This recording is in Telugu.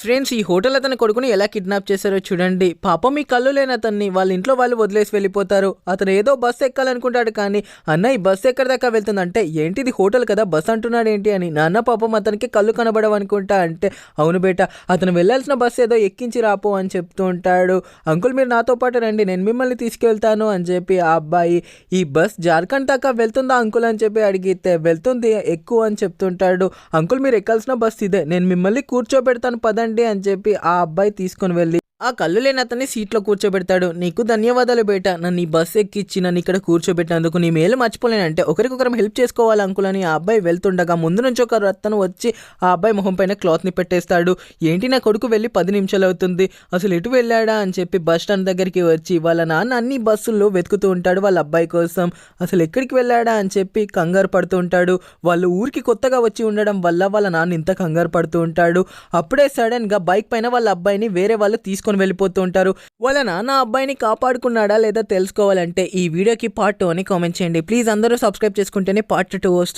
ఫ్రెండ్స్, ఈ హోటల్ అతని కొడుకుని ఎలా కిడ్నాప్ చేశారో చూడండి. పాపం ఈ కళ్ళు లేని అతన్ని వాళ్ళ ఇంట్లో వాళ్ళు వదిలేసి వెళ్ళిపోతారు. అతను ఏదో బస్సు ఎక్కాలనుకుంటాడు, కానీ అన్న ఈ బస్సు ఎక్కడి దాకా వెళ్తుందంటే ఏంటిది హోటల్ కదా బస్ అంటున్నాడు ఏంటి అని. నాన్న పాపం అతనికి కళ్ళు కనబడవు అనుకుంటా అంటే, అవును బేట అతను వెళ్ళాల్సిన బస్సు ఏదో ఎక్కించి రాపో అని చెప్తూ ఉంటాడు. అంకుల్ మీరు నాతో పాటు రండి, నేను మిమ్మల్ని తీసుకెళ్తాను అని చెప్పి ఆ అబ్బాయి ఈ బస్ జార్ఖండ్ దాకా వెళ్తుందా అంకుల్ అని చెప్పి అడిగితే, వెళ్తుంది ఎక్కువ అని చెప్తుంటాడు. అంకుల్ మీరు ఎక్కాల్సిన బస్ ఇదే, నేను మిమ్మల్ని కూర్చోబెడతాను పదండి అని చెప్పి ఆ అబ్బాయి తీసుకొని వెళ్ళి ఆ కళ్ళు లేని అతన్ని సీట్లో కూర్చోబెడతాడు. నీకు ధన్యవాదాలు బేట, నన్ను ఈ బస్సు ఎక్కిచ్చి నన్ను ఇక్కడ కూర్చోబెట్టినందుకు, నీ మేలు మర్చిపోలేనంటే ఒకరికొకరం హెల్ప్ చేసుకోవాలి అంకుల్ అని ఆ అబ్బాయి వెళ్తుండగా ముందు నుంచి ఒక అతను వచ్చి ఆ అబ్బాయి మొహం పైన క్లాత్ని పెట్టేస్తాడు. ఏంటి నా కొడుకు వెళ్ళి 10 నిమిషాలు అవుతుంది, అసలు ఎటు వెళ్ళాడా అని చెప్పి బస్ స్టాండ్ దగ్గరికి వచ్చి వాళ్ళ నాన్న అన్ని బస్సుల్లో వెతుకుతూ ఉంటాడు వాళ్ళ అబ్బాయి కోసం. అసలు ఎక్కడికి వెళ్ళాడా అని చెప్పి కంగారు పడుతూ ఉంటాడు. వాళ్ళు ఊరికి కొత్తగా వచ్చి ఉండడం వల్ల వాళ్ళ నాన్న ఇంత కంగారు పడుతూ ఉంటాడు. అప్పుడే సడన్ గా బైక్ పైన వాళ్ళ అబ్బాయిని వేరే వాళ్ళు తీసుకొని వెళ్ళిపోతూ ఉంటారు. వాళ్ళ నాన్న అబ్బాయిని కాపాడుకున్నాడా లేదా తెలుసుకోవాలంటే ఈ వీడియోకి పార్ట్ 2 అని కామెంట్ చేయండి ప్లీజ్. అందరూ సబ్స్క్రైబ్ చేసుకుంటేనే పార్ట్ 2 వస్తుంది.